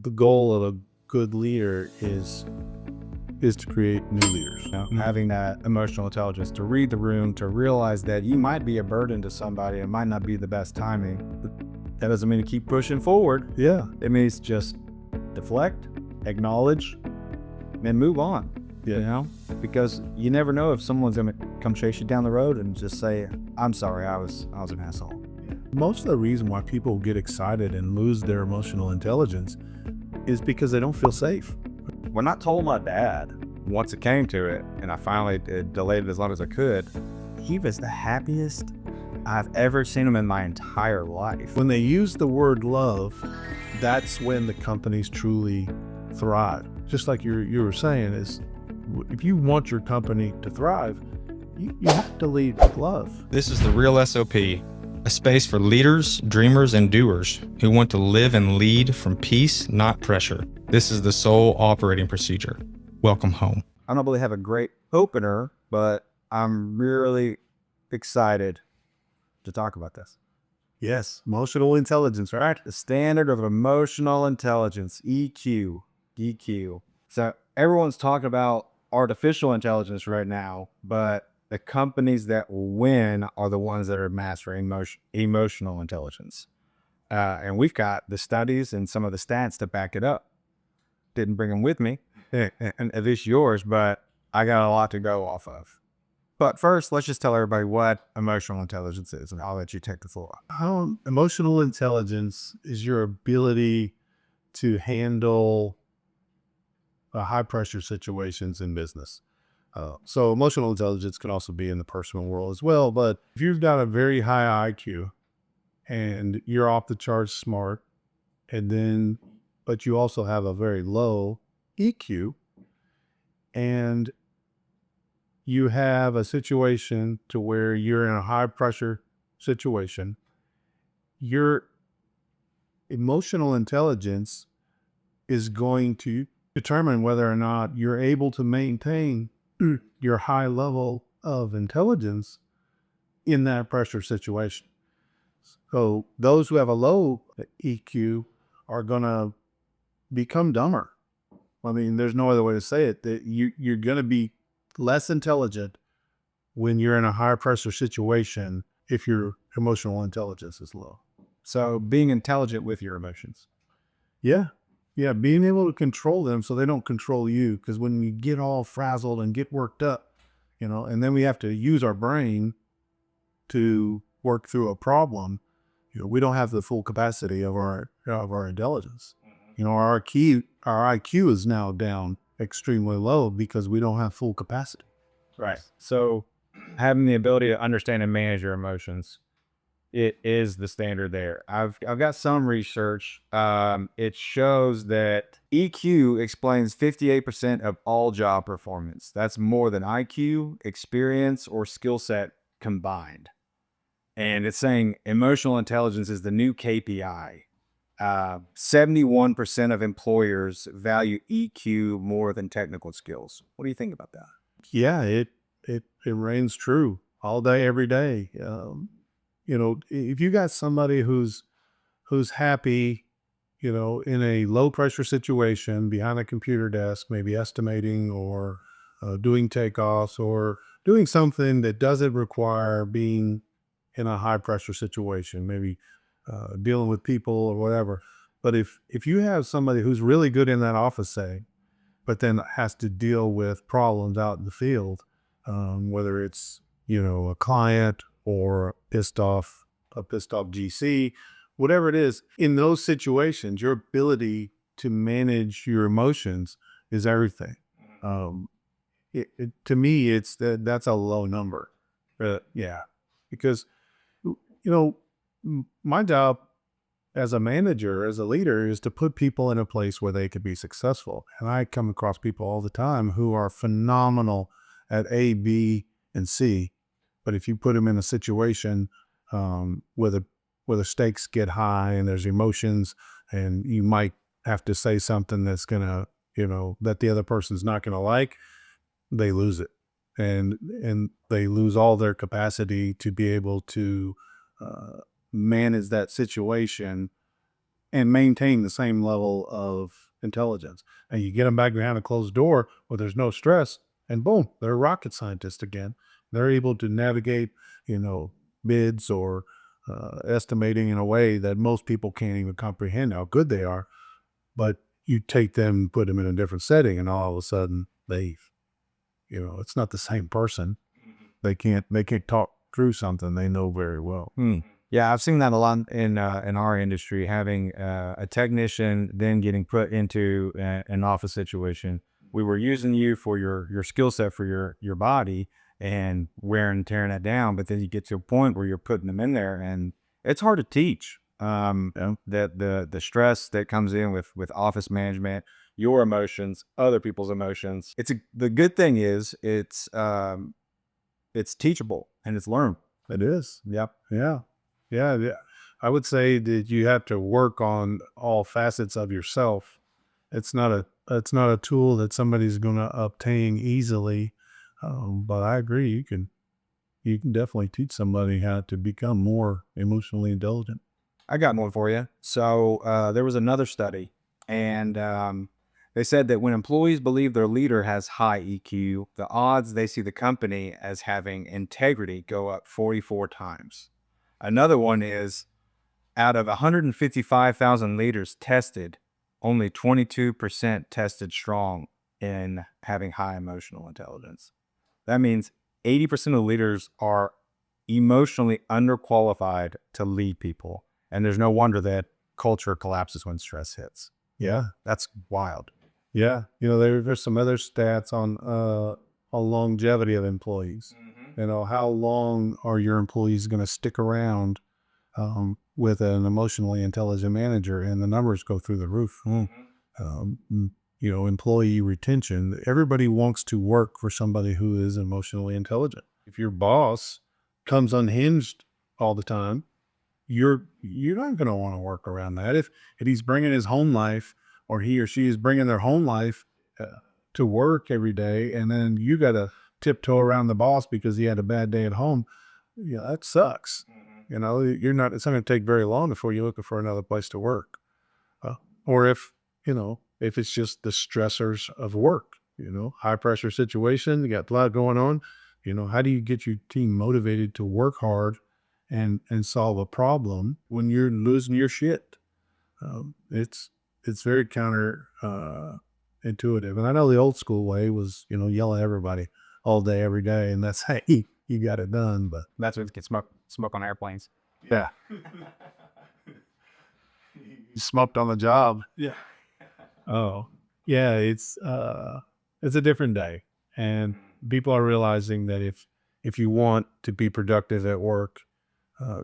the goal of a good leader is to create new leaders. Having that emotional intelligence to read the room, to realize that you might be a burden to somebody. It might not be the best timing, but that doesn't mean to keep pushing forward. Yeah. It means just deflect, acknowledge, and move on. Yeah. Because you never know if someone's gonna come chase you down the road and just say, "I'm sorry, I was an asshole." Most of the reason why people get excited and lose their emotional intelligence is because they don't feel safe. When I told my dad, once it came to it, and I finally delayed it as long as I could, he was the happiest I've ever seen him in my entire life. When they use the word love, that's when the companies truly thrive. Just like you were saying, is if you want your company to thrive, you have to lead with love. This is the Real S.O.P, a space for leaders, dreamers, and doers who want to live and lead from peace, not pressure. This is the sole operating procedure. Welcome home. I don't really have a great opener, but I'm really excited to talk about this. Yes, emotional intelligence, right? The standard of emotional intelligence, EQ. So everyone's talking about artificial intelligence right now, but the companies that will win are the ones that are mastering emotional intelligence. And we've got the studies and some of the stats to back it up. Didn't bring them with me, and at least yours, but I got a lot to go off of. But first, let's just tell everybody what emotional intelligence is, and I'll let you take the floor. Emotional intelligence is your ability to handle high pressure situations in business. So emotional intelligence can also be in the personal world as well. But if you've got a very high IQ and you're off the charts smart, but you also have a very low EQ, and you have a situation to where you're in a high pressure situation, your emotional intelligence is going to determine whether or not you're able to maintain your high level of intelligence in that pressure situation. So those who have a low EQ are going to become dumber. I mean, there's no other way to say it. That you're going to be less intelligent when you're in a high pressure situation if your emotional intelligence is low. So being intelligent with your emotions. Yeah, being able to control them so they don't control you. Because when we get all frazzled and get worked up, and then we have to use our brain to work through a problem, we don't have the full capacity of our intelligence. Our IQ is now down extremely low because we don't have full capacity. Right. So having the ability to understand and manage your emotions, it is the standard there. I've got some research. It shows that EQ explains 58% of all job performance. That's more than IQ, experience, or skill set combined. And it's saying emotional intelligence is the new KPI. 71% of employers value EQ more than technical skills. What do you think about that? Yeah, it reigns true all day, every day. If you got somebody who's happy, in a low pressure situation behind a computer desk, maybe estimating or doing takeoffs or doing something that doesn't require being in a high pressure situation, maybe dealing with people or whatever. But if you have somebody who's really good in that office setting, but then has to deal with problems out in the field, whether it's, a client or a pissed off GC, whatever it is, in those situations, your ability to manage your emotions is everything. To me, that's a low number. Yeah, because, my job as a manager, as a leader, is to put people in a place where they could be successful. And I come across people all the time who are phenomenal at A, B, and C. But if you put them in a situation where the stakes get high and there's emotions, and you might have to say something that's gonna, that the other person's not gonna like, they lose it, and they lose all their capacity to be able to manage that situation and maintain the same level of intelligence. And you get them back behind a closed door where there's no stress, and boom, they're rocket scientists again. They're able to navigate, bids or estimating in a way that most people can't even comprehend how good they are. But you take them, put them in a different setting, and all of a sudden it's not the same person. They can't talk through something they know very well. Yeah, I've seen that a lot in our industry, having a technician then getting put into an office situation. We were using you for your skill set for your body and wearing and tearing it down, but then you get to a point where you're putting them in there, and it's hard to teach. That the stress that comes in with office management, your emotions, other people's emotions. The good thing is it's teachable and it's learned. It is. Yep. Yeah. Yeah. I would say that you have to work on all facets of yourself. It's not a tool that somebody's going to obtain easily. But I agree. You can definitely teach somebody how to become more emotionally intelligent. I got one for you. So there was another study, and they said that when employees believe their leader has high EQ, the odds they see the company as having integrity go up 44 times. Another one is, out of 155,000 leaders tested, only 22% tested strong in having high emotional intelligence. That means 80% of leaders are emotionally underqualified to lead people. And there's no wonder that culture collapses when stress hits. Yeah. That's wild. Yeah. There's some other stats on longevity of employees. How long are your employees going to stick around with an emotionally intelligent manager, and the numbers go through the roof. Employee retention. Everybody wants to work for somebody who is emotionally intelligent. If your boss comes unhinged all the time, you're not going to want to work around that. If he's bringing his home life, or he or she is bringing their home life to work every day, and then you got to tiptoe around the boss because he had a bad day at home, that sucks. It's not going to take very long before you're looking for another place to work. Or if it's just the stressors of work, high pressure situation, you got a lot going on, how do you get your team motivated to work hard and solve a problem when you're losing your shit? It's very counter intuitive. And I know the old school way was, yell at everybody all day, every day. And that's how you got it done. But That's what gets smoke on airplanes. yeah. You smoked on the job. Yeah. Oh, yeah. It's a different day, and people are realizing that if you want to be productive at work,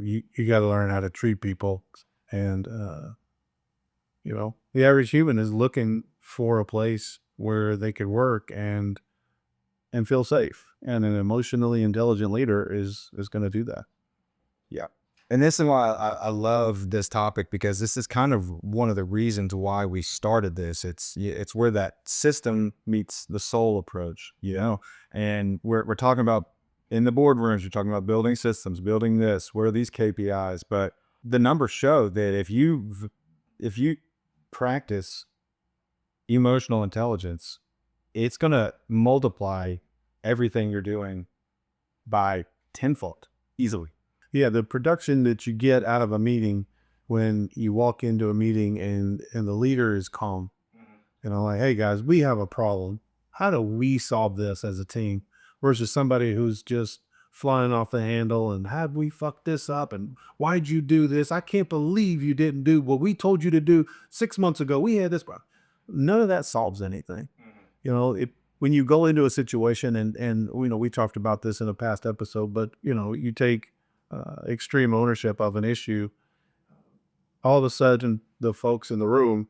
you got to learn how to treat people. And the average human is looking for a place where they could work and feel safe, and an emotionally intelligent leader is going to do that. Yeah. And this is why I love this topic, because this is kind of one of the reasons why we started this. It's where that system meets the soul approach, and we're talking about in the boardrooms, you're talking about building systems, building this, where are these KPIs? But the numbers show that if you practice emotional intelligence, it's going to multiply everything you're doing by tenfold easily. Yeah, the production that you get out of a meeting when you walk into a meeting and the leader is calm, like, hey guys, we have a problem. How do we solve this as a team? Versus somebody who's just flying off the handle and how'd we fuck this up? And why'd you do this? I can't believe you didn't do what we told you to do 6 months ago. We had this problem. None of that solves anything. When you go into a situation and we talked about this in a past episode, but you take extreme ownership of an issue, all of a sudden the folks in the room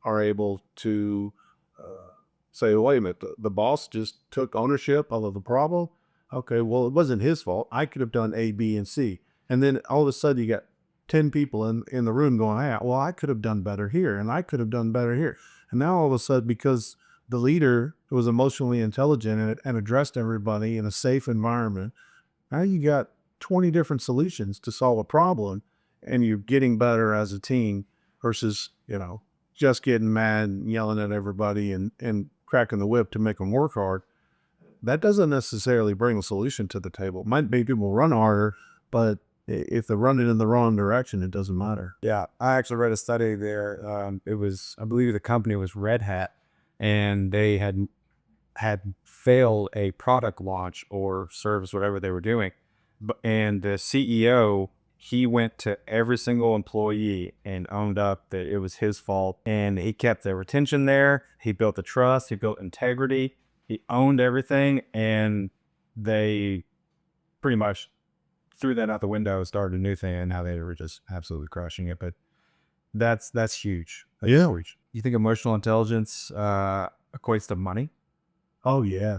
are able to say, wait a minute, the boss just took ownership of the problem. Okay, well, it wasn't his fault. I could have done A, B, and C. And then all of a sudden you got 10 people in the room going, well, I could have done better here, and I could have done better here. And now all of a sudden, because the leader was emotionally intelligent and addressed everybody in a safe environment, now you got 20 different solutions to solve a problem, and you're getting better as a team versus, just getting mad and yelling at everybody and cracking the whip to make them work hard. That doesn't necessarily bring a solution to the table. Might make people run harder, but if they're running in the wrong direction, it doesn't matter. Yeah, I actually read a study there. It was, I believe the company was Red Hat, and they had failed a product launch or service, whatever they were doing. And the CEO, he went to every single employee and owned up that it was his fault. And he kept the retention there. He built the trust. He built integrity. He owned everything. And they pretty much threw that out the window, started a new thing, and now they were just absolutely crushing it. But that's huge. That's huge. You think emotional intelligence equates to money? Oh yeah.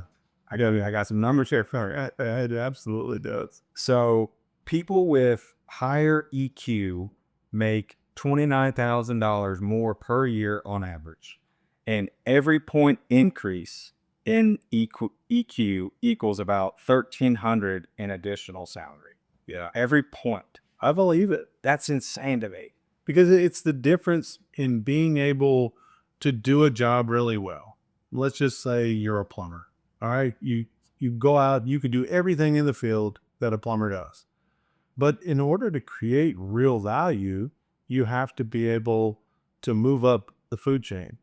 I got some numbers here for you. It absolutely does. So people with higher EQ make $29,000 more per year on average. And every point increase in EQ equals about $1,300 in additional salary. Yeah. Every point. I believe it. That's insane to me. Because it's the difference in being able to do a job really well. Let's just say you're a plumber. All right. You go out, you can do everything in the field that a plumber does. But in order to create real value, you have to be able to move up the food chain.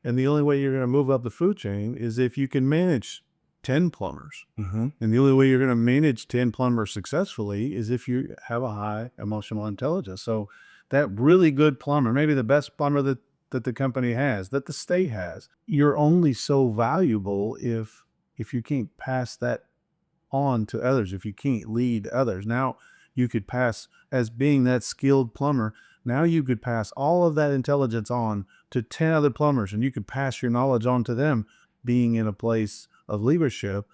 And the only way you're going to move up the food chain is if you can manage 10 plumbers. And the only way you're going to manage 10 plumbers successfully is if you have a high emotional intelligence. So that really good plumber, maybe the best plumber that the company has, that the state has, you're only so valuable if you can't pass that on to others, if you can't lead others. Now you could pass, as being that skilled plumber, now you could pass all of that intelligence on to 10 other plumbers, and you could pass your knowledge on to them, being in a place of leadership.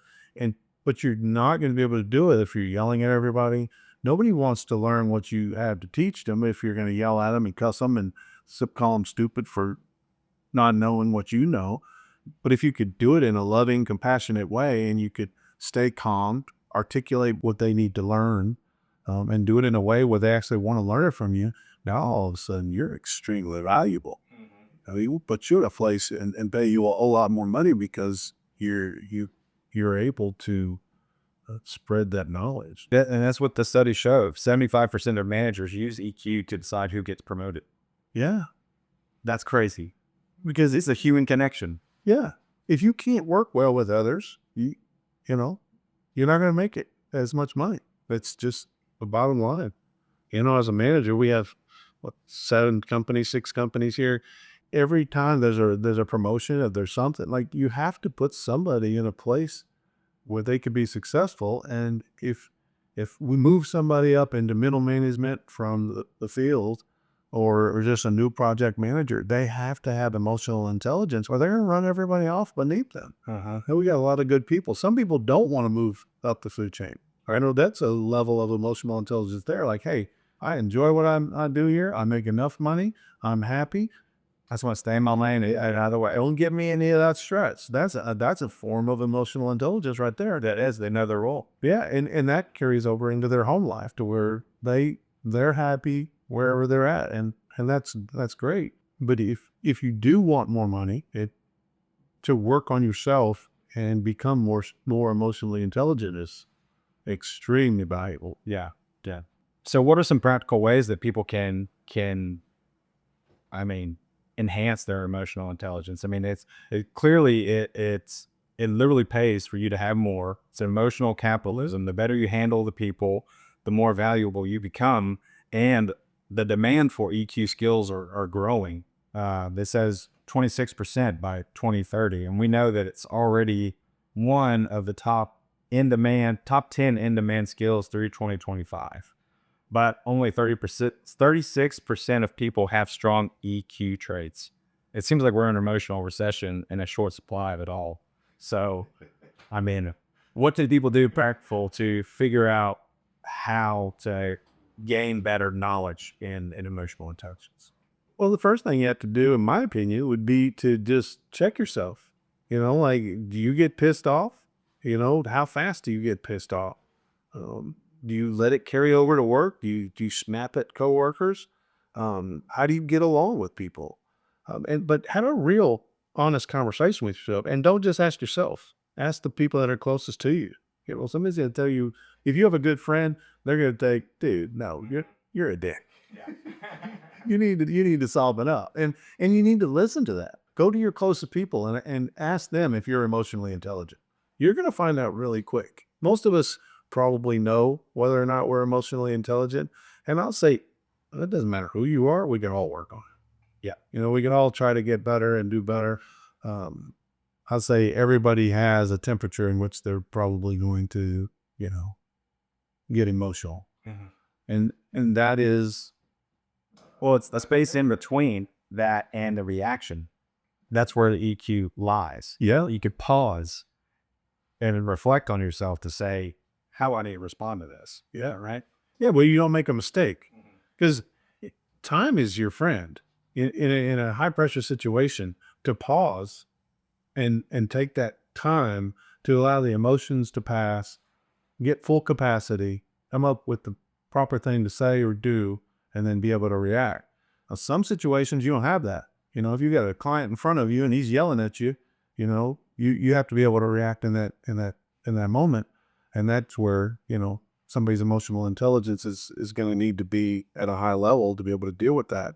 But you're not going to be able to do it if you're yelling at everybody. Nobody wants to learn what you have to teach them if you're going to yell at them and cuss them and call them stupid for not knowing what you know. But if you could do it in a loving, compassionate way, and you could stay calm, articulate what they need to learn, and do it in a way where they actually want to learn it from you, now all of a sudden you're extremely valuable. I mean, we'll put you in a place and pay you a lot more money because you're able to spread that knowledge. And that's what the study showed. 75% of managers use EQ to decide who gets promoted. Yeah. That's crazy because it's a human connection. Yeah. If you can't work well with others, you're not going to make it as much money. That's just the bottom line. As a manager, we have 6 companies here. Every time there's a promotion, if there's something, like, you have to put somebody in a place where they could be successful. And if we move somebody up into middle management from the field, or just a new project manager, they have to have emotional intelligence or they're going to run everybody off beneath them. And we got a lot of good people. Some people don't want to move up the food chain. I know that's a level of emotional intelligence there. Like, hey, I enjoy what I do here. I make enough money. I'm happy. I just want to stay in my lane. Either way, don't give me any of that stress. That's a form of emotional intelligence right there. That is, they know their role. Yeah, and that carries over into their home life to where they're happy wherever they're at, and that's great. But if you do want more money, to work on yourself and become more emotionally intelligent is extremely valuable. Yeah. So what are some practical ways that people can enhance their emotional intelligence? I mean, it literally pays for you to have more. It's emotional capitalism. The better you handle the people, the more valuable you become, and the demand for EQ skills are growing. This says 26% by 2030, and we know that it's already one of the top 10 in-demand skills through 2025. But only 36% of people have strong EQ traits. It seems like we're in an emotional recession and a short supply of it all. So, what do people do practical to figure out how to gain better knowledge in emotional intelligence? Well, the first thing you have to do, in my opinion, would be to just check yourself. Like, do you get pissed off? How fast do you get pissed off? Do you let it carry over to work? Do you snap at coworkers? How do you get along with people? But have a real honest conversation with yourself, and don't just ask yourself. Ask the people that are closest to you. Somebody's going to tell you, if you have a good friend, they're going to think, dude, no, you're a dick. You need to solve it up, and you need to listen to that. Go to your closest people and ask them if you're emotionally intelligent. You're going to find out really quick. Most of us probably know whether or not we're emotionally intelligent, and I'll say it doesn't matter who you are. We can all work on it. Yeah. We can all try to get better and do better. I'll say everybody has a temperature in which they're probably going to, get emotional, and that is. Well, it's the space in between that and the reaction. That's where the EQ lies. Yeah. You could pause and reflect on yourself to say, how I need to respond to this. Yeah. Right? Yeah, well, you don't make a mistake, because time is your friend in a high pressure situation. To pause and take that time to allow the emotions to pass, get full capacity, come up with the proper thing to say or do, and then be able to react. Now, some situations you don't have that. If you got a client in front of you and he's yelling at you, you have to be able to react in that moment, and that's where somebody's emotional intelligence is going to need to be at a high level to be able to deal with that.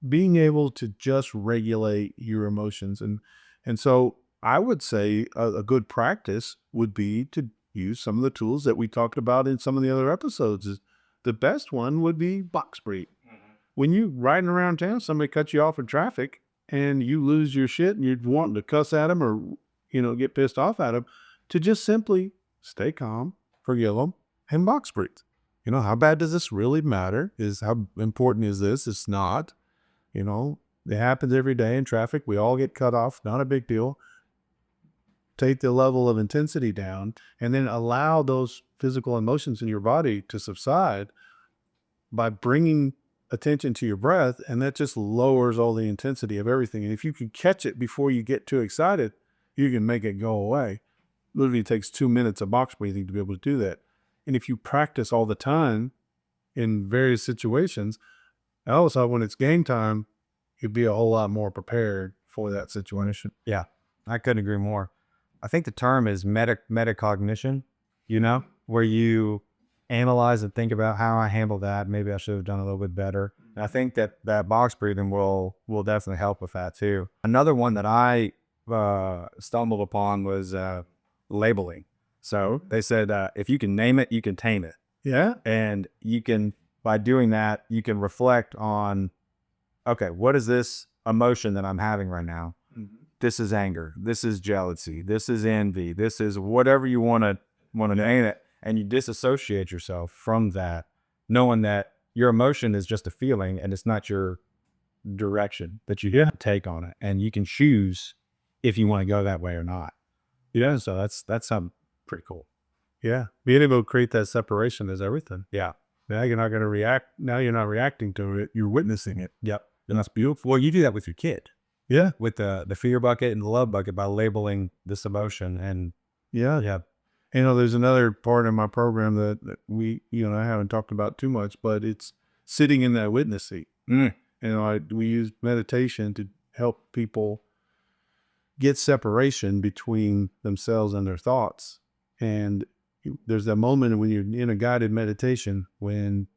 Being able to just regulate your emotions, and so I would say a good practice would be to use some of the tools that we talked about in some of the other episodes. The best one would be box breathe. When you riding around town, somebody cuts you off in traffic and you lose your shit and you're wanting to cuss at them or, get pissed off at them, to just simply stay calm, forgive them, and box breathe. How bad does this really matter? How important is this? It's not. It happens every day in traffic. We all get cut off. Not a big deal. Take the level of intensity down and then allow those physical emotions in your body to subside by bringing attention to your breath, and that just lowers all the intensity of everything. And if you can catch it before you get too excited, you can make it go away. Literally, it takes 2 minutes of box breathing to be able to do that. And if you practice all the time in various situations, all of a sudden when it's game time, you'd be a whole lot more prepared for that situation. Yeah, I couldn't agree more. I think the term is metacognition, where you analyze and think about how I handled that. Maybe I should have done a little bit better. And I think that box breathing will definitely help with that too. Another one that I stumbled upon was labeling. So they said, if you can name it, you can tame it. Yeah. And you can, by doing that, you can reflect on, okay, what is this emotion that I'm having right now? This is anger. This is jealousy. This is envy. This is whatever you want to name it. And you disassociate yourself from that, knowing that your emotion is just a feeling and it's not your direction that you take on it. And you can choose if you want to go that way or not. Yeah. So that's something pretty cool. Yeah. Being able to create that separation is everything. Yeah. Now you're not going to react. Now you're not reacting to it. You're witnessing it. Yep. And that's beautiful. Well, you do that with your kid. Yeah. With the fear bucket and the love bucket by labeling this emotion. And Yeah. There's another part in my program that we, I haven't talked about too much, but it's sitting in that witness seat. We use meditation to help people get separation between themselves and their thoughts. And there's that moment when you're in a guided meditation when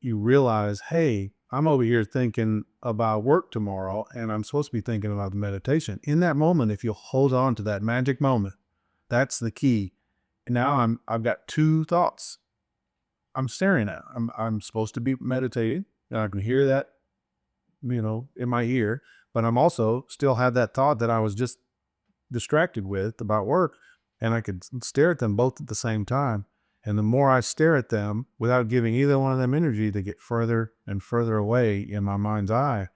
you realize, hey, I'm over here thinking about work tomorrow and I'm supposed to be thinking about the meditation. In that moment, if you'll hold on to that magic moment, that's the key. And now I've got two thoughts I'm staring at. I'm supposed to be meditating, and I can hear that, in my ear, but I'm also still have that thought that I was just distracted with about work, and I could stare at them both at the same time. And the more I stare at them without giving either one of them energy, they get further and further away in my mind's eye.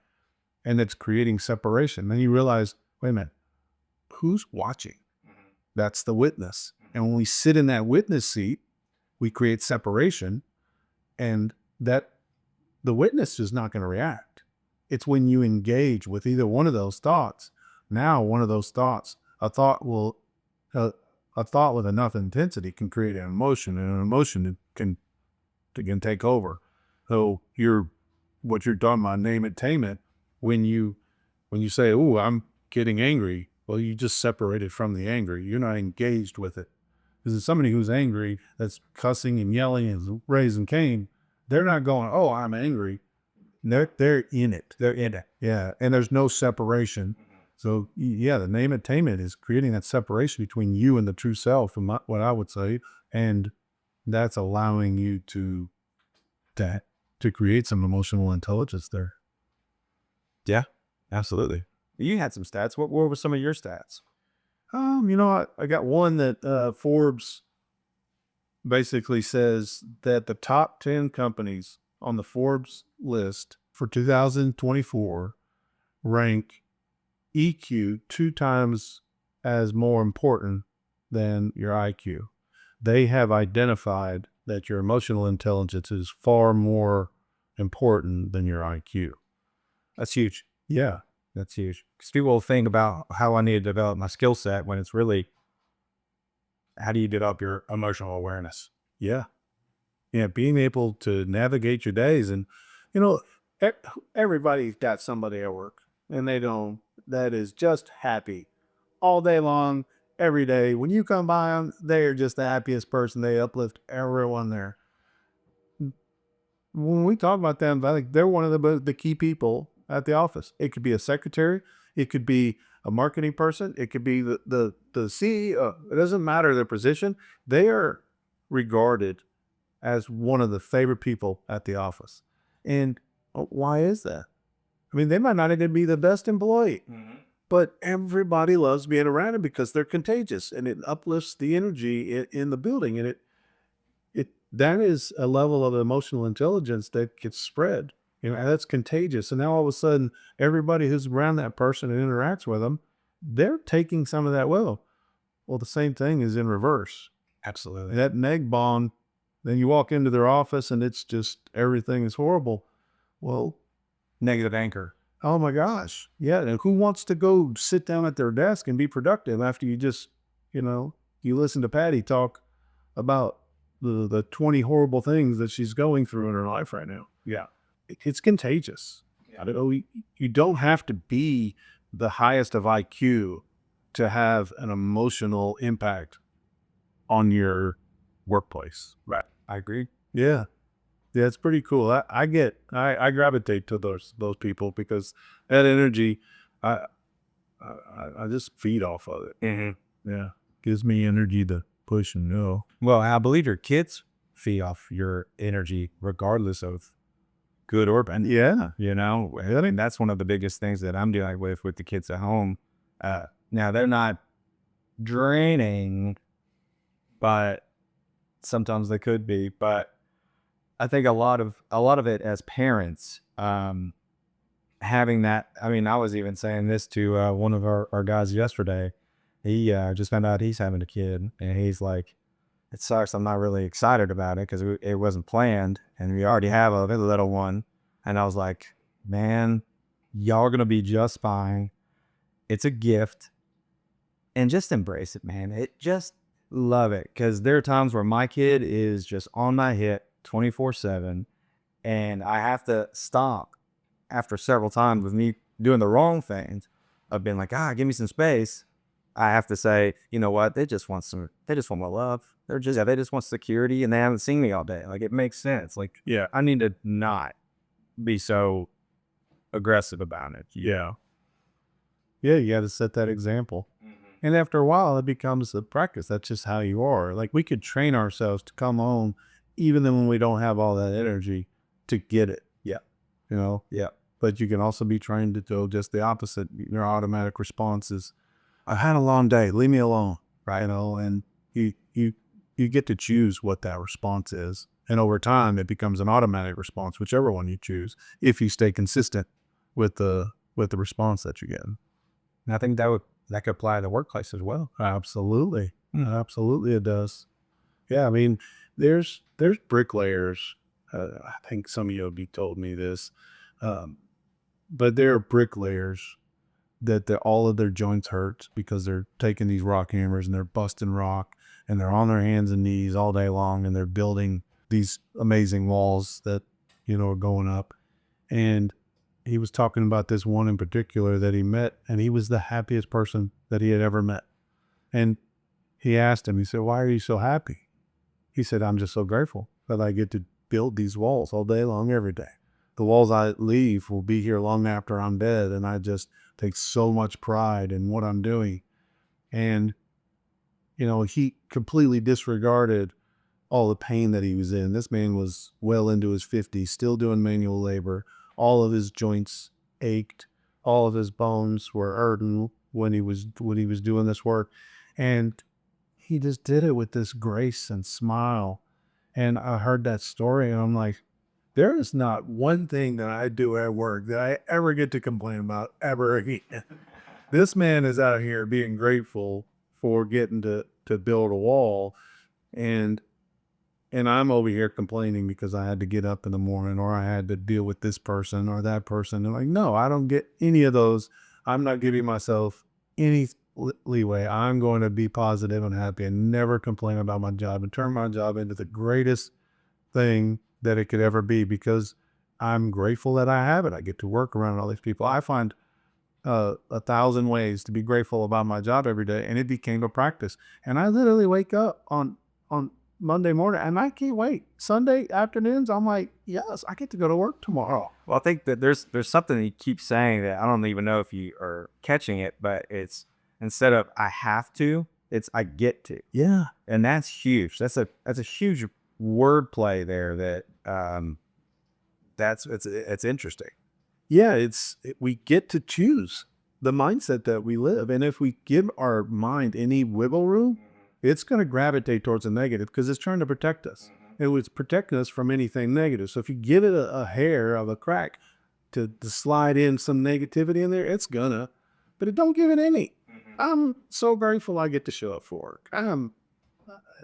And it's creating separation. Then you realize, wait a minute, who's watching? That's the witness. And when we sit in that witness seat, we create separation, and that the witness is not going to react. It's when you engage with either one of those thoughts. Now, one of those thoughts, a thought with enough intensity can create an emotion, and an emotion can take over. So you're what you're talking about, name it, tame it. When you say, "Oh, I'm getting angry," well, you just separated from the angry. You're not engaged with it. Because somebody who's angry, that's cussing and yelling and raising Cain, they're not going, "Oh, I'm angry." They're in it. They're in it. Yeah, and there's no separation. So yeah, the name it, tame it is creating that separation between you and the true self, and what I would say, and that's allowing you to create some emotional intelligence there. Yeah, absolutely. You had some stats. What were some of your stats? I got one that Forbes basically says that the top 10 companies on the Forbes list for 2024 rank EQ 2 times as more important than your IQ. They have identified that your emotional intelligence is far more important than your IQ. That's huge. Yeah. That's huge. Because people will think about how I need to develop my skill set when it's really, how do you develop your emotional awareness? Yeah. Yeah. Being able to navigate your days. And, you know, everybody's got somebody at work and that is just happy all day long, every day. When you come by them, they're just the happiest person. They uplift everyone there. When we talk about them, I think they're one of the key people at the office. It could be a secretary. It could be a marketing person. It could be the CEO. It doesn't matter their position. They are regarded as one of the favorite people at the office. And why is that? I mean, they might not even be the best employee, but everybody loves being around them because they're contagious and it uplifts the energy in the building. And that is a level of emotional intelligence that gets spread. And that's contagious. And now all of a sudden, everybody who's around that person and interacts with them, they're taking some of that well. Well, the same thing is in reverse. Absolutely. That neg bond, then you walk into their office and it's just everything is horrible. Well, Negative anchor. oh my gosh. Yeah. And who wants to go sit down at their desk and be productive after you just, you listen to Patty talk about the 20 horrible things that she's going through in her life right now. Yeah. It's contagious. I don't know. You don't have to be the highest of IQ to have an emotional impact on your workplace. Right. I agree. Yeah. Yeah, it's pretty cool. I gravitate to those people because that energy, I just feed off of it. Mm-hmm. Yeah, gives me energy to push and go. Well, I believe your kids feed off your energy regardless of good or bad. Yeah, I mean, that's one of the biggest things that I'm dealing with the kids at home. Now they're not draining, but sometimes they could be. But I think a lot of it as parents, having that. I mean, I was even saying this to one of our guys yesterday. He just found out he's having a kid, and he's like, "It sucks. I'm not really excited about it because it wasn't planned, and we already have a little one." And I was like, "Man, y'all are gonna be just fine. It's a gift, and just embrace it, man. Just love it, because there are times where my kid is just on my hip 24/7, and I have to stop after several times with me doing the wrong things of being like, give me some space. I have to say, you know what? They just want my love. They just want security, and they haven't seen me all day. Like, it makes sense. Like, yeah, I need to not be so aggressive about it. yeah. You got to set that example. And after a while, it becomes a practice. That's just how you are. Like, we could train ourselves to come home, even then when we don't have all that energy, to get it. Yeah. Yeah. But you can also be trained to do just the opposite. Your automatic response is, "I had a long day. Leave me alone." Right. And you get to choose what that response is. And over time, it becomes an automatic response, whichever one you choose, if you stay consistent with the response that you're getting. And I think that could apply to the workplace as well. Absolutely. Absolutely it does. Yeah, I mean, there's bricklayers. I think some of you have told me this. But there are bricklayers that all of their joints hurt because they're taking these rock hammers and they're busting rock and they're on their hands and knees all day long and they're building these amazing walls that, are going up. And he was talking about this one in particular that he met, and he was the happiest person that he had ever met. And he asked him, he said, "Why are you so happy?" He said, "I'm just so grateful that I get to build these walls all day long, every day. The walls I leave will be here long after I'm dead, and I just take so much pride in what I'm doing." And, he completely disregarded all the pain that he was in. This man was well into his 50s, still doing manual labor. All of his joints ached. All of his bones were hurting when he was doing this work. And he just did it with this grace and smile. And I heard that story and I'm like, there is not one thing that I do at work that I ever get to complain about ever again. This man is out here being grateful for getting to build a wall. And I'm over here complaining because I had to get up in the morning or I had to deal with this person or that person. And like, no, I don't get any of those. I'm not giving myself any leeway. I'm going to be positive and happy and never complain about my job and turn my job into the greatest thing that it could ever be because I'm grateful that I have it. I get to work around all these people. I find 1,000 ways to be grateful about my job every day, and it became a practice. And I literally wake up on Monday morning, and I can't wait. Sunday afternoons, I'm like, yes, I get to go to work tomorrow. Well, I think that there's something you keep saying that I don't even know if you are catching it, but it's instead of I have to, it's I get to. Yeah. And that's huge. That's a huge wordplay there it's interesting. Yeah, we get to choose the mindset that we live. And if we give our mind any wiggle room, it's going to gravitate towards the negative because it's trying to protect us. It was protecting us from anything negative. So if you give it a hair of a crack to slide in some negativity in there, it's gonna, but it don't give it any. I'm so grateful I get to show up for work.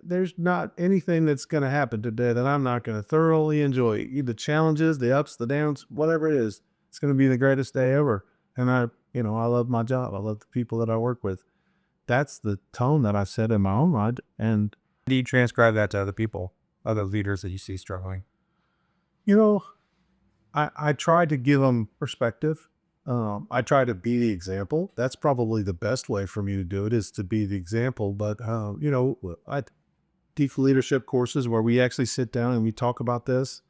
There's not anything that's going to happen today that I'm not going to thoroughly enjoy. The challenges, the ups, the downs, whatever it is, it's going to be the greatest day ever. And I love my job. I love the people that I work with. That's the tone that I set in my own mind. And, Do you transcribe that to other people, other leaders that you see struggling? I try to give them perspective. I try to be the example. That's probably the best way for me to do it is to be the example. But, I teach leadership courses where we actually sit down and we talk about this,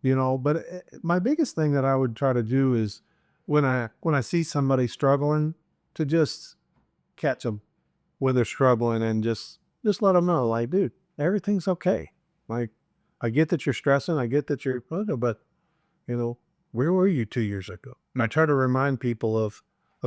but my biggest thing that I would try to do is when I see somebody struggling to just catch them when they're struggling and just let them know, like, dude, everything's okay. Like, I get that you're stressing. I get that you're, but where were you 2 years ago? And I try to remind people of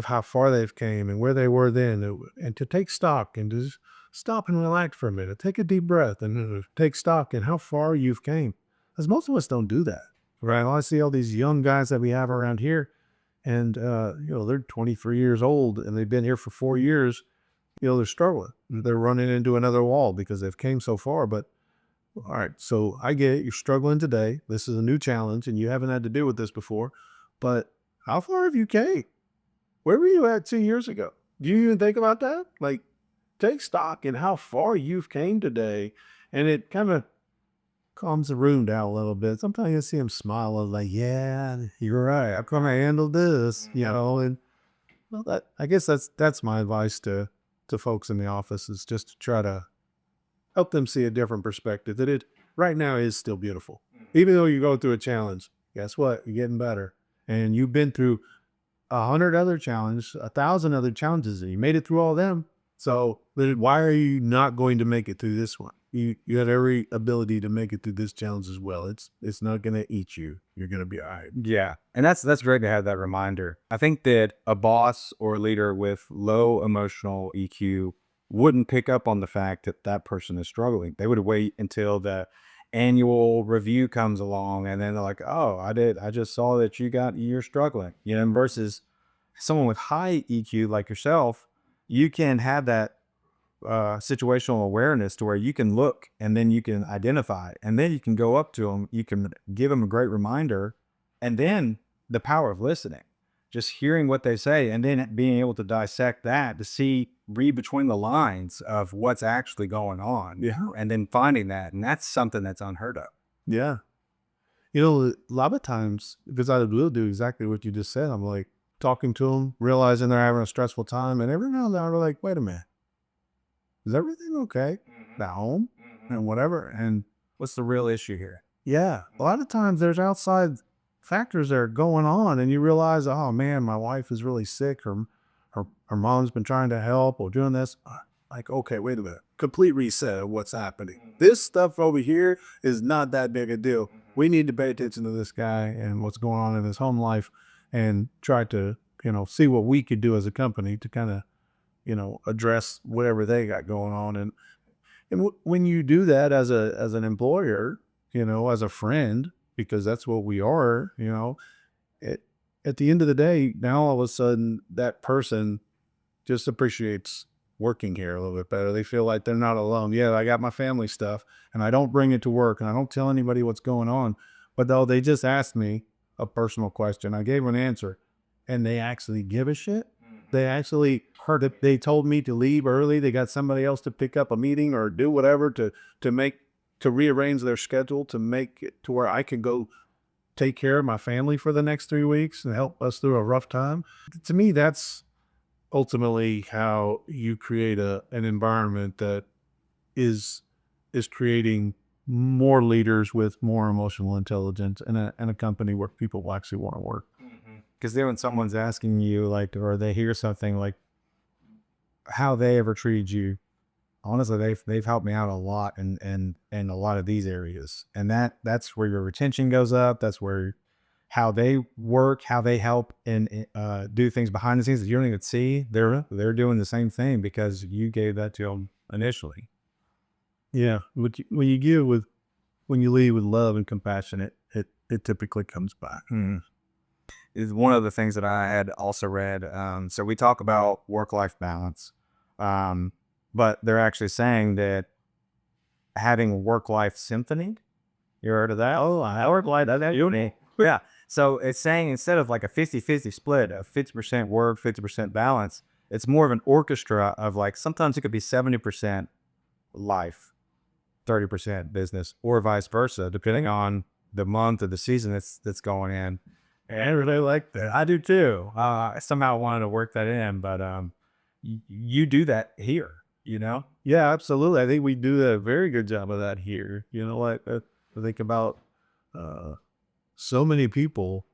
how far they've came and where they were then and to take stock and to just stop and relax for a minute, take a deep breath and take stock in how far you've came. Because most of us don't do that, right? I see all these young guys that we have around here and, they're 23 years old and they've been here for 4 years. They're struggling. They're running into another wall because they've came so far. But all right, so I get it. You're struggling today. This is a new challenge and you haven't had to deal with this before. But how far have you came? Where were you at 2 years ago? Do you even think about that? Like, take stock in how far you've came today. And it kind of calms the room down a little bit. Sometimes you see him smile and like, yeah, you're right. I'm going to handle this, and well, I guess that's my advice to folks in the office is just to try to help them see a different perspective that it right now is still beautiful. Even though you go through a challenge, guess what? You're getting better. And you've been through 100 other challenges, 1,000 other challenges, and you made it through all of them. So then why are you not going to make it through this one? You had every ability to make it through this challenge as well. It's not going to eat you. You're going to be all right. Yeah. And that's great to have that reminder. I think that a boss or a leader with low emotional EQ wouldn't pick up on the fact that that person is struggling. They would wait until the annual review comes along and then they're like, oh, I just saw that you're struggling, versus someone with high EQ like yourself, you can have that situational awareness to where you can look and then you can identify and then you can go up to them, you can give them a great reminder, and then the power of listening, just hearing what they say and then being able to dissect that to read between the lines of what's actually going on. Yeah. And then finding that. And that's something that's unheard of. Yeah. You know, a lot of times, because I will do exactly what you just said. I'm like talking to them, realizing they're having a stressful time, and every now and then I'm like, wait a minute, is everything okay at home and whatever? And What's the real issue here? yeah, a lot of times there's outside factors that are going on, and you realize, oh man, my wife is really sick, or her mom's been trying to help or doing this. Like, okay, wait a minute, complete reset of what's happening. This stuff over here is not that big a deal. We need to pay attention to this guy and what's going on in his home life, and try to, see what we could do as a company to kind of, address whatever they got going on. And when you do that as an employer, as a friend, because that's what we are, it, at the end of the day, now all of a sudden that person just appreciates working here a little bit better. They feel like they're not alone. Yeah, I got my family stuff, and I don't bring it to work, and I don't tell anybody what's going on. But though they just asked me a personal question, I gave an answer, and they actually give a shit. They actually heard it. They told me to leave early. They got somebody else to pick up a meeting or do whatever to rearrange their schedule to make it to where I can go take care of my family for the next 3 weeks and help us through a rough time. To me, that's ultimately how you create an environment that is creating more leaders with more emotional intelligence, and a company where people will actually want to work. Because then when someone's asking you, like, or they hear something like how they ever treated you, honestly, they've helped me out a lot in a lot of these areas, and that's where your retention goes up. That's where how they work, how they help and do things behind the scenes that you don't even see. They're doing the same thing because you gave that to them initially. Yeah, when you lead with love and compassion, it typically comes back. Is one of the things that I had also read. So we talk about work-life balance, but they're actually saying that having work-life symphony. You heard of that? Oh, work-life symphony. Yeah. So it's saying instead of like a 50-50 split of 50% work, 50% balance, it's more of an orchestra of like sometimes it could be 70% life, 30% business, or vice versa, depending on the month or the season that's going in. And I really like that. I do too. I somehow wanted to work that in, but you do that here, Yeah, absolutely. I think we do a very good job of that here. You know what? I think about so many people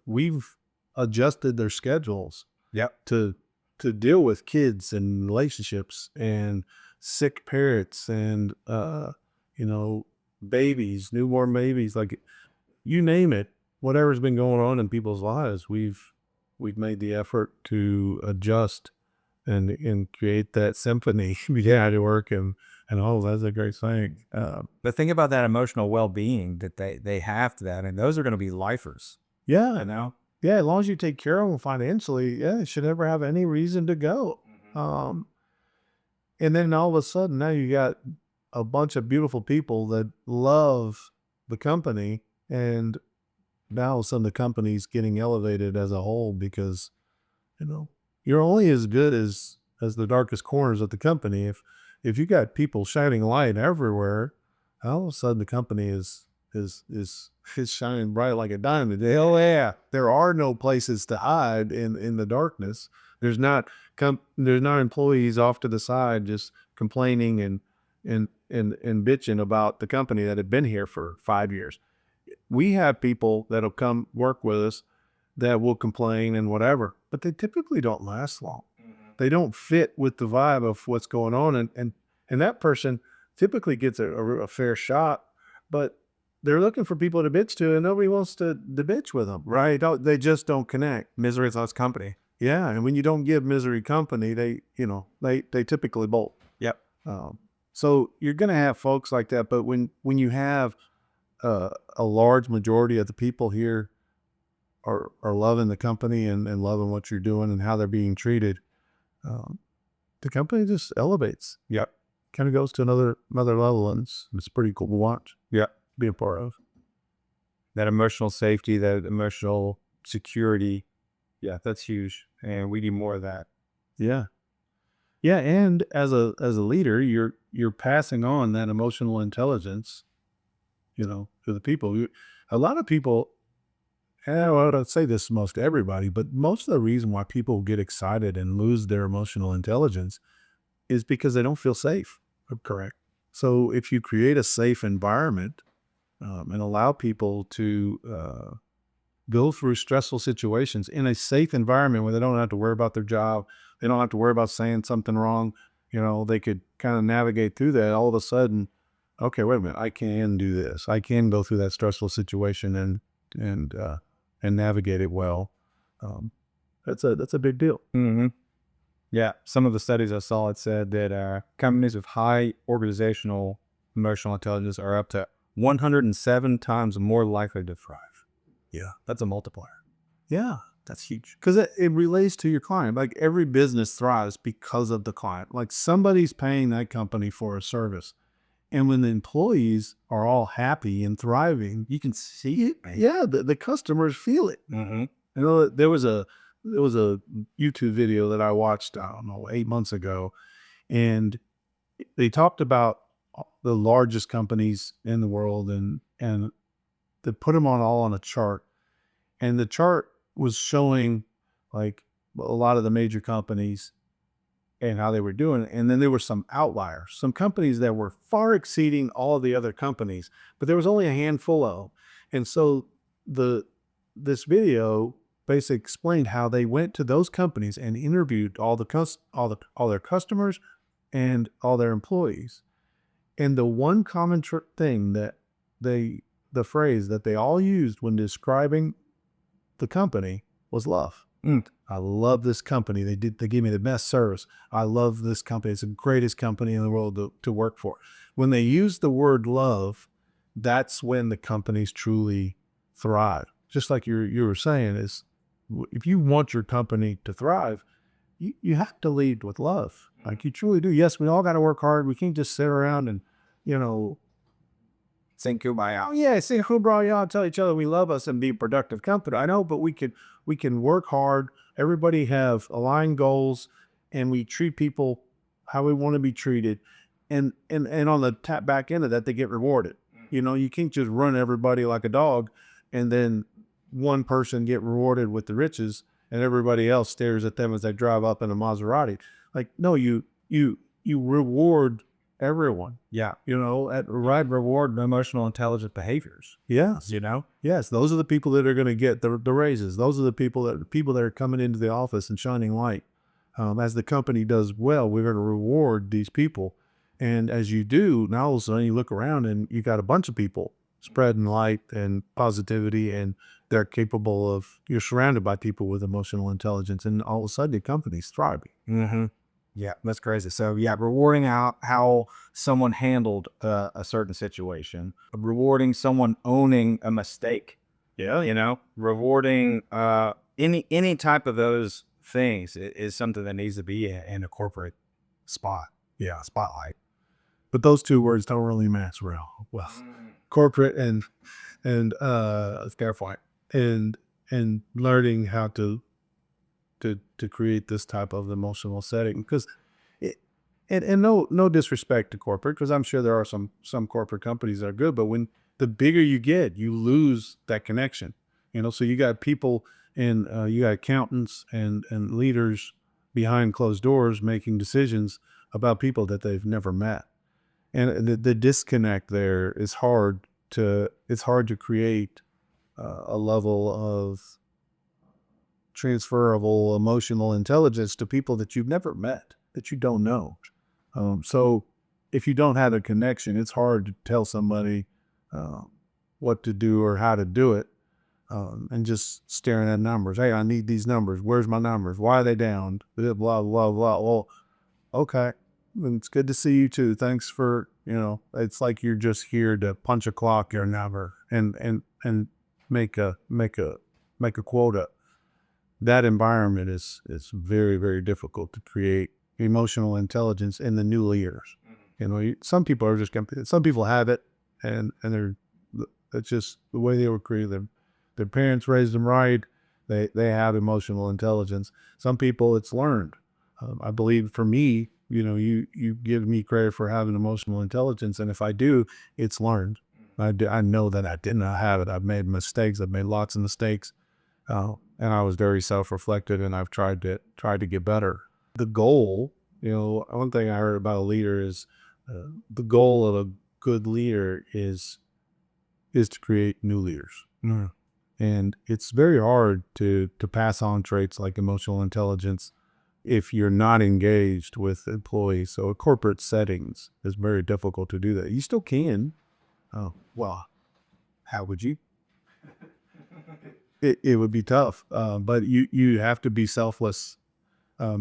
we've adjusted their schedules. Yep. To deal with kids and relationships and sick parents and babies, newborn babies, like you name it, whatever's been going on in people's lives, we've made the effort to adjust and create that symphony behind your work, and oh, that's a great thing. But think about that emotional well-being that they have to that, and those are going to be lifers. Yeah, You know, yeah, as long as you take care of them financially, yeah, it should never have any reason to go. And then all of a sudden, now you got a bunch of beautiful people that love the company, and now all of a sudden the company's getting elevated as a whole because you're only as good as the darkest corners of the company. If you got people shining light everywhere, all of a sudden the company is shining bright like a diamond. Oh yeah, there are no places to hide in the darkness. There's not employees off to the side just complaining and bitching about the company that had been here for 5 years. We have people that'll come work with us that will complain and whatever, but they typically don't last long. They don't fit with the vibe of what's going on, and that person typically gets a fair shot, but they're looking for people to bitch to, and nobody wants to bitch with them, right? They just don't connect. misery loves company. Yeah, and when you don't give misery company, they typically bolt. Yep. So you're gonna have folks like that, but when you have a large majority of the people here are loving the company and loving what you're doing and how they're being treated, the company just elevates. Yep. Kind of goes to another level, and it's pretty cool to watch. Yep. Be a part of. That emotional safety, that emotional security. Yeah, that's huge. And we need more of that. Yeah. Yeah, and as a leader, you're passing on that emotional intelligence, to the people. A lot of people, well, I'd say this most to everybody, but most of the reason why people get excited and lose their emotional intelligence is because they don't feel safe. Correct. So if you create a safe environment and allow people to go through stressful situations in a safe environment where they don't have to worry about their job, they don't have to worry about saying something wrong, they could kind of navigate through that. All of a sudden, okay, wait a minute, I can do this. I can go through that stressful situation and navigate it well. That's a big deal. Mm-hmm. Yeah. Some of the studies I saw, it said that companies with high organizational emotional intelligence are up to 107 times more likely to thrive. Yeah. That's a multiplier. Yeah, that's huge because it relates to your client. Like every business thrives because of the client. Like somebody's paying that company for a service. And when the employees are all happy and thriving, you can see it. Yeah, the customers feel it. Mm-hmm. There was a YouTube video that I watched, I don't know, 8 months ago, and they talked about the largest companies in the world, and they put them all on a chart, and the chart was showing like a lot of the major companies and how they were doing it. And then there were some outliers, some companies that were far exceeding all the other companies, but there was only a handful of them. And so this video basically explained how they went to those companies and interviewed all their customers and all their employees. And the one common thing that the phrase that they all used when describing the company was love. I love this company. They gave me the best service. I love this company. It's the greatest company in the world to work for. When they use the word love, that's when the companies truly thrive. Just like you were saying, is if you want your company to thrive, you have to lead with love. Like you truly do. Yes, we all got to work hard. We can't just sit around and, Sing kumbaya. oh yeah, sing kumbaya, tell each other we love us and be a productive company. I know, but we can work hard. Everybody have aligned goals, and we treat people how we want to be treated, and on the back end of that, they get rewarded. You can't just run everybody like a dog, and then one person get rewarded with the riches, and everybody else stares at them as they drive up in a Maserati. Like, no, you reward everyone. Yeah. At Right. Reward emotional intelligent behaviors. yes. You know? Yes, those are the people that are going to get the raises. Those are the people that are coming into the office and shining light. As the company does well, we're going to reward these people. And as you do, now all of a sudden you look around and you got a bunch of people spreading light and positivity, and they're capable of, you're surrounded by people with emotional intelligence, and all of a sudden the company's thriving. Mm-hmm. Yeah, that's crazy. So yeah, rewarding how someone handled a certain situation, rewarding someone owning a mistake. Yeah. Rewarding any type of those things is something that needs to be in a corporate spotlight. But those two words don't really match well. Corporate and Fair point. and learning how to create this type of emotional setting, because and no disrespect to corporate, because I'm sure there are some corporate companies that are good, but when the bigger you get, you lose that connection. So you got people and you got accountants and leaders behind closed doors making decisions about people that they've never met, and the disconnect there is hard to create a level of transferable emotional intelligence to people that you've never met, that you don't know. So if you don't have a connection, it's hard to tell somebody what to do or how to do it, and just staring at numbers. Hey, I need these numbers. Where's my numbers? Why are they down? Blah, blah, blah, blah. Well, okay. It's good to see you too. Thanks for, it's like you're just here to punch a clock or never and make a quota. That environment is very, very difficult to create emotional intelligence in the new leaders. Some people are just some people have it, and it's just the way they were created. Their parents raised them right. They have emotional intelligence. Some people it's learned. I believe for me, you give me credit for having emotional intelligence, and if I do, it's learned. I know that I did not have it. I've made mistakes. I've made lots of mistakes. And I was very self-reflective, and I've tried to get better. The goal, one thing I heard about a leader is the goal of a good leader is to create new leaders. Mm. And it's very hard to pass on traits like emotional intelligence if you're not engaged with employees. So corporate settings is very difficult to do that. You still can. Oh, well, how would you? It would be tough, but you have to be selfless,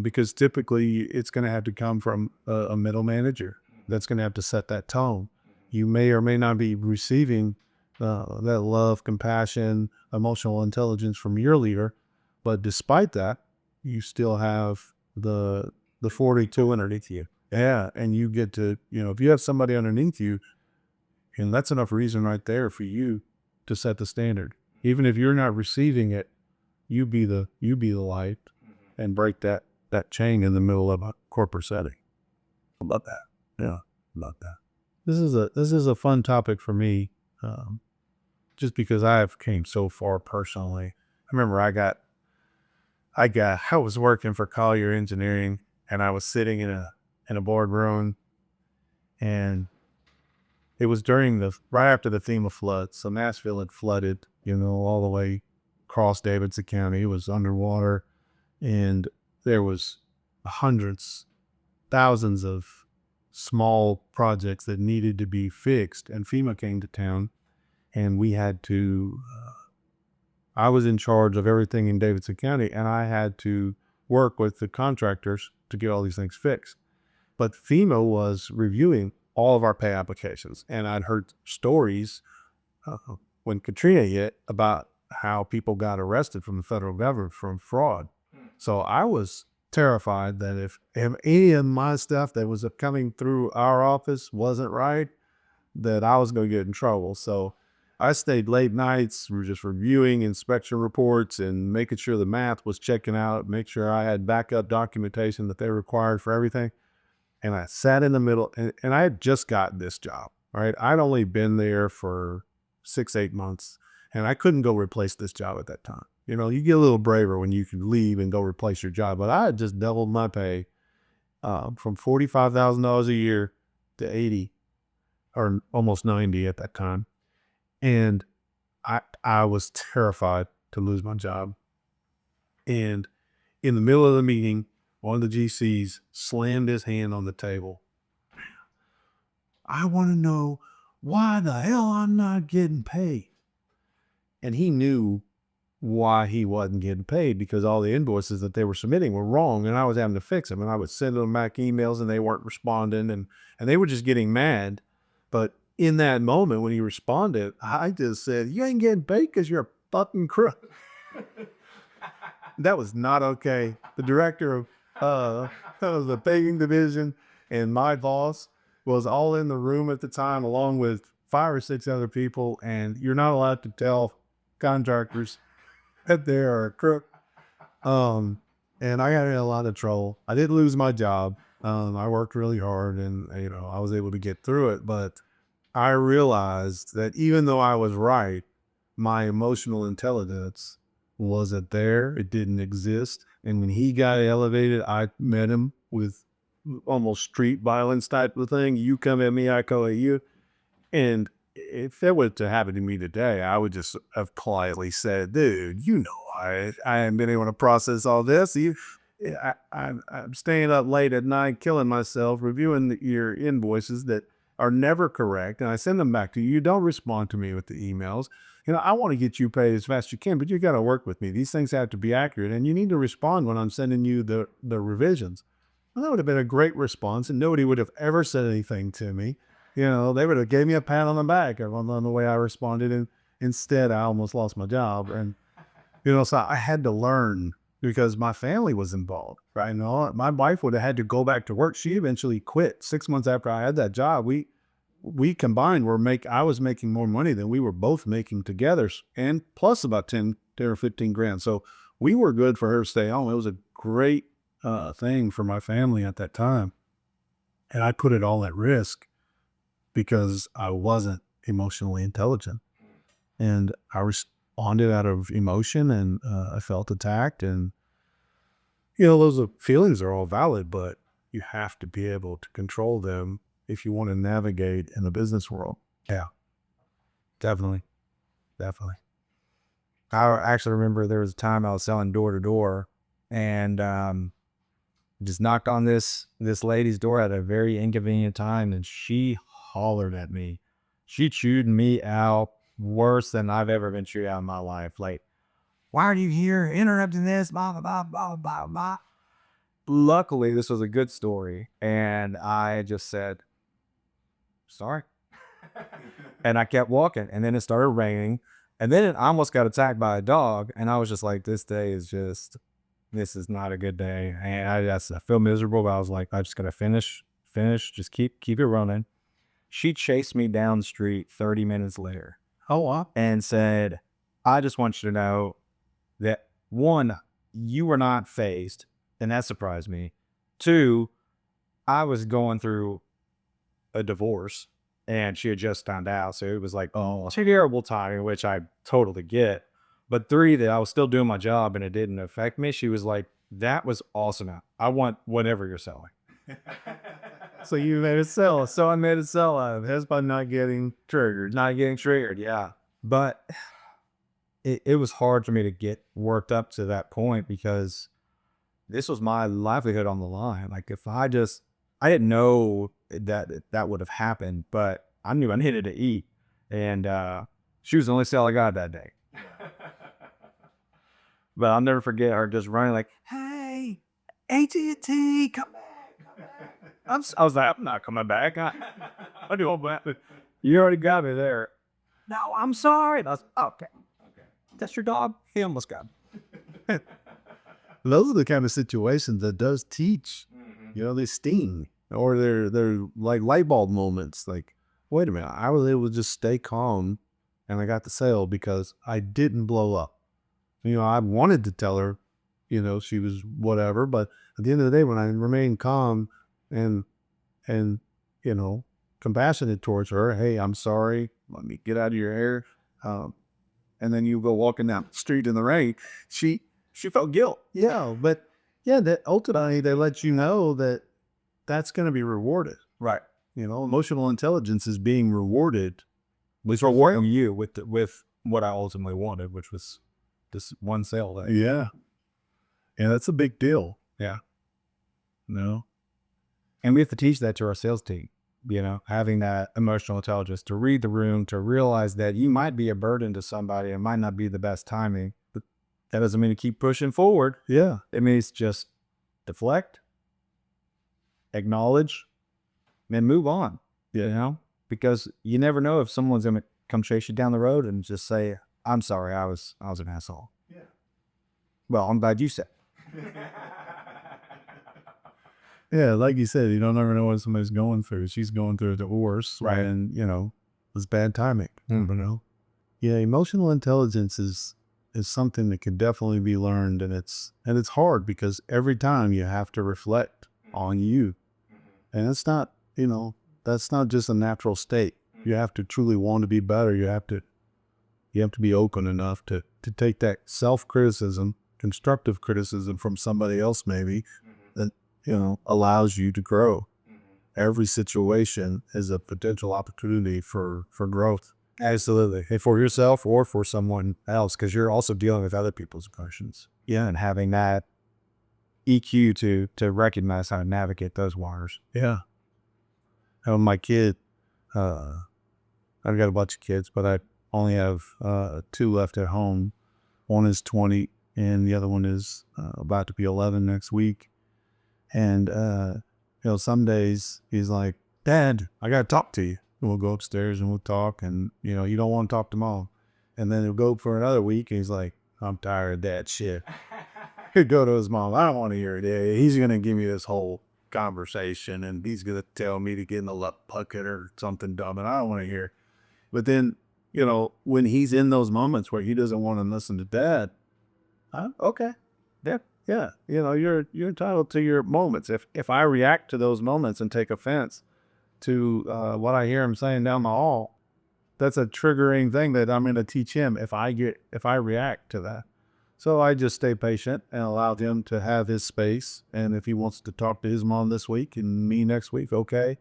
because typically it's going to have to come from a middle manager that's going to have to set that tone. You may or may not be receiving that love, compassion, emotional intelligence from your leader, but despite that, you still have the 42 underneath you. Yeah, and you get to, if you have somebody underneath you, and that's enough reason right there for you to set the standard. Even if you're not receiving it, you be the light and break that chain in the middle of a corporate setting. I love that. Yeah, love that. This is a fun topic for me, just because I have came so far personally. I remember I was working for Collier Engineering, and I was sitting in a boardroom, and it was right after the FEMA flood. So Nashville had flooded, all the way across Davidson County. It was underwater, and there was hundreds, thousands of small projects that needed to be fixed. And FEMA came to town, and we had to, I was in charge of everything in Davidson County, and I had to work with the contractors to get all these things fixed. But FEMA was reviewing all of our pay applications, and I'd heard stories when Katrina hit about how people got arrested from the federal government from fraud. So I was terrified that if any of my stuff that was coming through our office wasn't right, that I was going to get in trouble. So I stayed late nights. We were just reviewing inspection reports and making sure the math was checking out, make sure I had backup documentation that they required for everything. And I sat in the middle, and I had just gotten this job, right? I'd only been there for 6-8 months, and I couldn't go replace this job at that time. You get a little braver when you can leave and go replace your job, but I had just doubled my pay from $45,000 a year to 80 or almost 90 at that time. And I was terrified to lose my job. And in the middle of the meeting, one of the GCs slammed his hand on the table. I want to know why the hell I'm not getting paid. And he knew why he wasn't getting paid, because all the invoices that they were submitting were wrong, and I was having to fix them. And I would send them back emails, and they weren't responding, and they were just getting mad. But in that moment when he responded, I just said, "You ain't getting paid because you're a fucking crook." That was not okay. The director of the paying division and my boss was all in the room at the time, along with 5 or 6 other people. And you're not allowed to tell contractors that they are a crook. And I got in a lot of trouble. I did lose my job. I worked really hard, and I was able to get through it. But I realized that even though I was right, my emotional intelligence wasn't there. It didn't exist. And when he got elevated, I met him with almost street violence type of thing. You come at me, I come at you. And if that were to happen to me today, I would just have politely said, "Dude, I haven't been able to process all this. I'm staying up late at night, killing myself, reviewing your invoices that are never correct, and I send them back to you. You don't respond to me with the emails. I want to get you paid as fast as you can, but you got to work with me. These things have to be accurate, and you need to respond when I'm sending you the revisions." Well, that would have been a great response, and nobody would have ever said anything to me. They would have gave me a pat on the back on the way I responded, and instead I almost lost my job. And so I had to learn, because my family was involved, right? My wife would have had to go back to work. She eventually quit 6 months after I had that job. We combined I was making more money than we were both making together, and plus about 10 or 15 grand. So we were good for her to stay home. It was a great thing for my family at that time. And I put it all at risk because I wasn't emotionally intelligent. And I responded out of emotion, and I felt attacked. And, those feelings are all valid, but you have to be able to control them if you want to navigate in the business world. Yeah, definitely. Definitely. I actually remember there was a time I was selling door to door, and just knocked on this lady's door at a very inconvenient time, and she hollered at me. She chewed me out worse than I've ever been chewed out in my life. Like, why are you here interrupting this? Blah, blah, blah, blah, blah, blah. Luckily, this was a good story, and I just said, sorry. And I kept walking, and then it started raining, and then I almost got attacked by a dog, and I was just like, this is not a good day. And I feel miserable, but I was like, I just gotta finish, just keep it running. She chased me down the street 30 minutes later. Oh, wow. And said, I just want you to know that, one, you were not phased, and that surprised me. Two, I was going through a divorce, and she had just found out, so it was like, oh, terrible timing, which I totally get. But three, that I was still doing my job and it didn't affect me. She was like, that was awesome. I want whatever you're selling. So you made it sell. So I made it sell out of it. That's by not getting triggered. Not getting triggered, yeah. But it was hard for me to get worked up to that point because this was my livelihood on the line. Like, if I didn't know that would have happened, but I knew I needed to eat. And she was the only sale I got that day. But I'll never forget her just running like, hey, AT&T, come back. I was like, I'm not coming back. I do all that. You already got me there. No, I'm sorry. And I was okay. That's your dog? He almost got me. Those are the kind of situations that does teach. They sting, or they're like light bulb moments. Like, wait a minute, I was able to just stay calm, and I got the sale because I didn't blow up. I wanted to tell her, she was whatever, but at the end of the day, when I remained calm and compassionate towards her, hey, I'm sorry, let me get out of your hair, and then you go walking down the street in the rain, she felt guilt. Yeah, but yeah, that ultimately they let you know that that's going to be rewarded. Right. Emotional intelligence is being rewarded. At least rewarding you with what I ultimately wanted, which was this one sale thing. Yeah. Yeah, that's a big deal. Yeah. No. And we have to teach that to our sales team, having that emotional intelligence to read the room, to realize that you might be a burden to somebody. It might not be the best timing, but that doesn't mean to keep pushing forward. Yeah. It means just deflect, acknowledge, and move on, because you never know if someone's going to come chase you down the road and just say, I'm sorry, I was an asshole. Yeah. Well, I'm glad you said. Yeah, like you said, you don't ever know what somebody's going through. She's going through a divorce, right? And it's bad timing. Yeah, emotional intelligence is something that can definitely be learned, and it's hard because every time you have to reflect on you, and it's not that's not just a natural state. You have to truly want to be better. You have to be open enough to take that self-criticism, constructive criticism from somebody else maybe, that, allows you to grow. Every situation is a potential opportunity for growth. Absolutely. And for yourself or for someone else, because you're also dealing with other people's emotions. Yeah, and having that EQ to recognize how to navigate those waters. Yeah. My kid, I've got a bunch of kids, but I only have 2 left at home. One is 20 and the other one is about to be 11 next week. And, some days he's like, Dad, I got to talk to you. And we'll go upstairs and we'll talk, and, you don't want to talk to Mom. And then he'll go for another week and he's like, I'm tired of that shit. He'd go to his mom, I don't want to hear it. He's going to give me this whole conversation and he's going to tell me to get in the left bucket or something dumb, and I don't want to hear it. But then, when he's in those moments where he doesn't want to listen to Dad, okay, yeah, you're entitled to your moments. If I react to those moments and take offense to what I hear him saying down the hall, that's a triggering thing that I'm going to teach him if I react to that. So I just stay patient and allow him to have his space. And if he wants to talk to his mom this week and me next week, okay.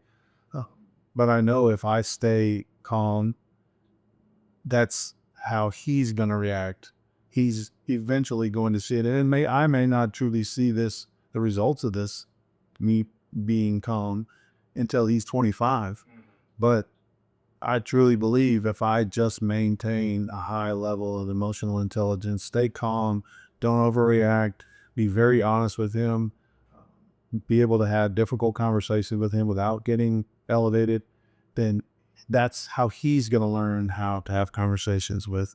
But I know if I stay calm, that's how he's going to react. He's eventually going to see it. And I may not truly see the results of this, me being calm, until he's 25. But I truly believe if I just maintain a high level of emotional intelligence, stay calm, don't overreact, be very honest with him, be able to have difficult conversations with him without getting elevated, then that's how he's going to learn how to have conversations with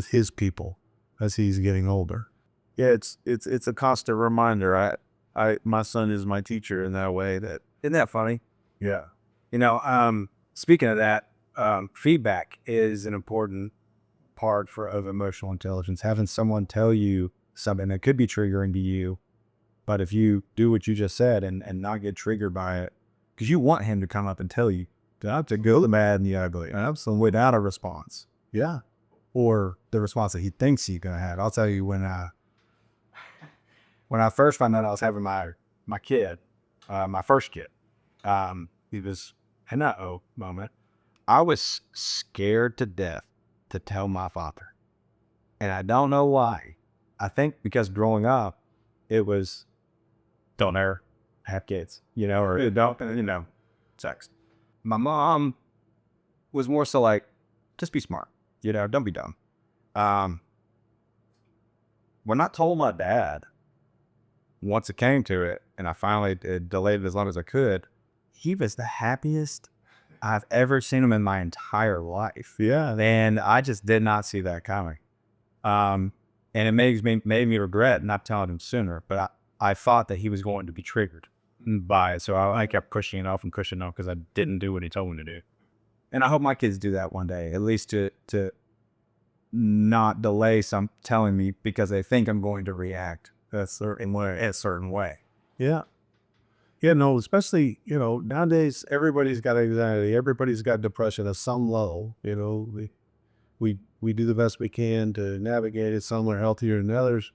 his people as he's getting older. Yeah, it's a constant reminder. My son is my teacher in that way. Isn't that funny? Yeah. Speaking of that, feedback is an important part of emotional intelligence. Having someone tell you something that could be triggering to you, but if you do what you just said and not get triggered by it, because you want him to come up and tell you, to go the bad and the ugly, absolutely, without a response. Yeah. Or the response that he thinks he's gonna have. I'll tell you, when I first found out I was having my kid, my first kid, he was an uh-oh moment. I was scared to death to tell my father. And I don't know why. I think because growing up, it was, don't ever have kids, or don't, sex. My mom was more so like, just be smart, don't be dumb. When I told my dad, once it came to it, and I finally delayed it as long as I could, he was the happiest I've ever seen him in my entire life. Yeah. And I just did not see that coming. And it made me regret not telling him sooner, but I thought that he was going to be triggered by it. So I kept pushing it off because I didn't do what he told me to do. And I hope my kids do that one day, at least to not delay telling me because they think I'm going to react a certain way. Yeah. Yeah, no, especially, nowadays everybody's got anxiety, everybody's got depression at some level. We do the best we can to navigate it. Some are healthier than others.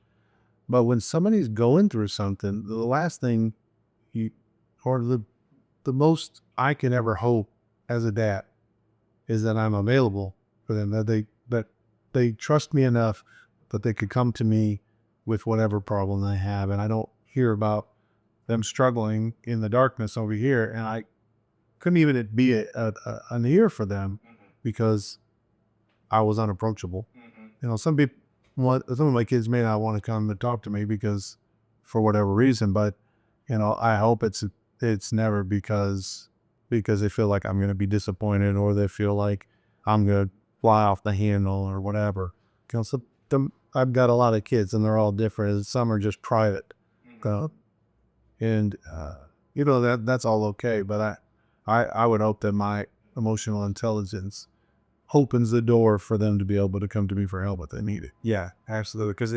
But when somebody's going through something, the last thing the most I can ever hope as a dad is that I'm available for them, that they trust me enough that they could come to me with whatever problem they have. And I don't hear about them struggling in the darkness over here. And I couldn't even be an ear for them because I was unapproachable. Some of my kids may not want to come and talk to me because for whatever reason, but I hope it's never because they feel like I'm going to be disappointed or they feel like I'm going to fly off the handle or whatever. I've got a lot of kids and they're all different. Some are just private. That's all okay. But I would hope that my emotional intelligence opens the door for them to be able to come to me for help if they need it. Yeah, absolutely. Because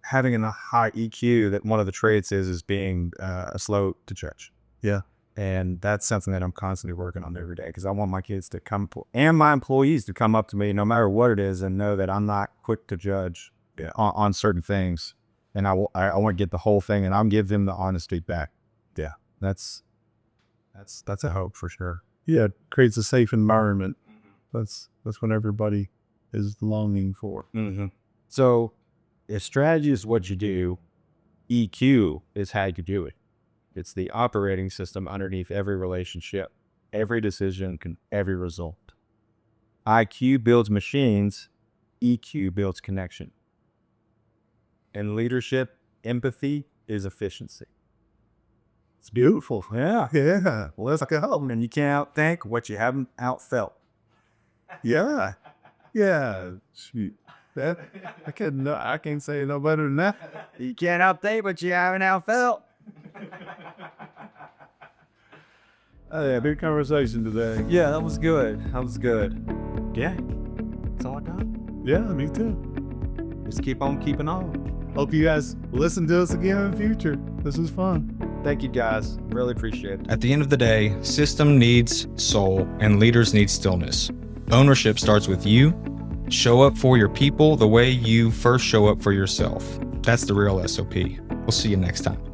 having a high EQ, that one of the traits is being slow to judge. Yeah. And that's something that I'm constantly working on every day because I want my kids to and my employees to come up to me no matter what it is and know that I'm not quick to judge on certain things. And I want to get the whole thing and I'll give them the honest feedback. Yeah, that's a hope for sure. Yeah, it creates a safe environment. That's what everybody is longing for. Mm-hmm. So if strategy is what you do, EQ is how you do it. It's the operating system underneath every relationship, every decision, every result. IQ builds machines, EQ builds connection. In leadership, empathy is efficiency. It's beautiful. Yeah. Yeah. Let's go. And you can't outthink what you haven't outfelt. Yeah. Yeah. Shoot. I can't say no better than that. You can't outthink what you haven't outfelt. Yeah, big conversation today. Yeah, that was good. Yeah. That's all I got. Yeah, me too. Just keep on keeping on. Hope you guys listen to us again in the future. This was fun. Thank you, guys. Really appreciate it. At the end of the day, system needs soul and leaders need stillness. Ownership starts with you. Show up for your people the way you first show up for yourself. That's the real SOP. We'll see you next time.